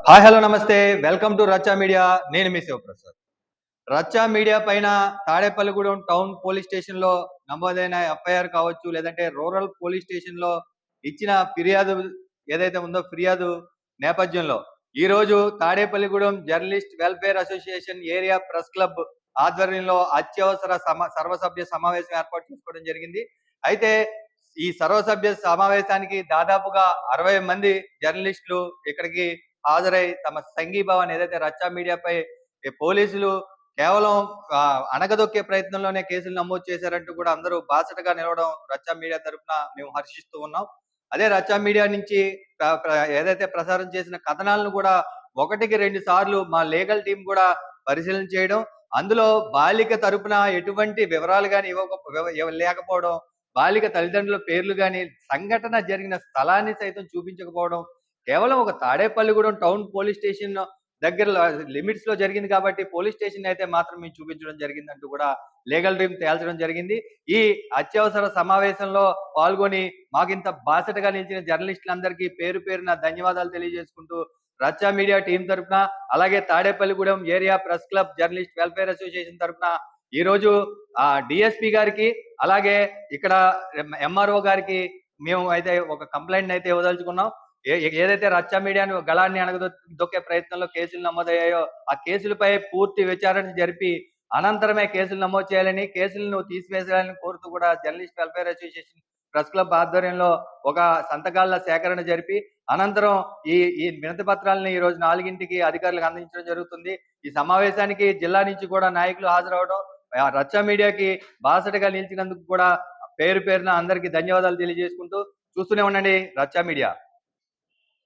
Hi hello నమస్తే welcome to రచ్చా media. నేను మీ Sivaprasad. రచ్చా media పైన తాడేపల్లిగూడెం టౌన్ పోలీస్ స్టేషన్ లో నమోదైన ఎఫ్ఐఆర్ కావచ్చు, లేదంటే రూరల్ పోలీస్ స్టేషన్ లో ఇచ్చిన ఫిర్యాదు ఏదైతే ఉందో ఫిర్యాదు నేపథ్యంలో ఈ రోజు Tadepalligudem journalist welfare association area press club ఆధ్వర్యంలో అత్యవసర సర్వసభ్య సమావేశం ఏర్పాటు చేసుకోవడం జరిగింది. అయితే ఈ సర్వసభ్య సమావేశానికి దాదాపుగా 60 మంది జర్నలిస్టులు ఇక్కడికి హాజరై తమ సంఘీభావాన్ని ఏదైతే రచ్చా మీడియాపై పోలీసులు కేవలం అణగదొక్కే ప్రయత్నంలోనే కేసులు నమోదు చేశారంటూ కూడా అందరూ బాసటగా నిలవడం రచ్చా మీడియా తరఫున మేము హర్షిస్తూ ఉన్నాం. అదే రచ్చా మీడియా నుంచి ఏదైతే ప్రసారం చేసిన కథనాలను కూడా 1-2 సార్లు మా లీగల్ టీం కూడా పరిశీలన చేయడం, అందులో బాలిక తరపున ఎటువంటి వివరాలు కానీ లేకపోవడం, బాలిక తల్లిదండ్రుల పేర్లు కానీ, సంఘటన జరిగిన స్థలాన్ని సైతం చూపించకపోవడం, కేవలం ఒక తాడేపల్లిగూడెం టౌన్ పోలీస్ స్టేషన్ దగ్గర లిమిట్స్ లో జరిగింది కాబట్టి పోలీస్ స్టేషన్ అయితే మాత్రం మేము చూపించడం జరిగిందంటూ కూడా లీగల్ టీం తేల్చడం జరిగింది. ఈ అత్యవసర సమావేశంలో పాల్గొని మాకింత బాసటగా నిలిచిన జర్నలిస్టులందరికీ పేరు పేరున ధన్యవాదాలు తెలియజేసుకుంటూ రచ్చా మీడియా టీం తరఫున, అలాగే Tadepalligudem area press club journalist welfare association తరఫున ఈ రోజు డిఎస్పీ గారికి, అలాగే ఇక్కడ ఎంఆర్ఓ గారికి మేము అయితే ఒక కంప్లైంట్ అయితే ఇవ్వదలుచుకున్నాం. ఏదైతే రచ్చా మీడియాను గళాన్ని అణగదొక్కే ప్రయత్నంలో కేసులు నమోదయ్యాయో ఆ కేసులపై పూర్తి విచారణ జరిపి అనంతరమే కేసులు నమోదు చేయాలని, కేసులను తీసివేయాలని కోరుతూ కూడా journalist welfare association press club ఆధ్వర్యంలో ఒక సంతకాల సేకరణ జరిపి అనంతరం ఈ ఈ వినతి పత్రాలను ఈ రోజు 4ంటికి అధికారులకు అందించడం జరుగుతుంది. ఈ సమావేశానికి జిల్లా నుంచి కూడా నాయకులు హాజరవడం, రచ్చా మీడియాకి బాసటగా నిలిచినందుకు కూడా పేరు పేరున అందరికీ ధన్యవాదాలు తెలియజేసుకుంటూ చూస్తూనే ఉండండి రచ్చా మీడియా.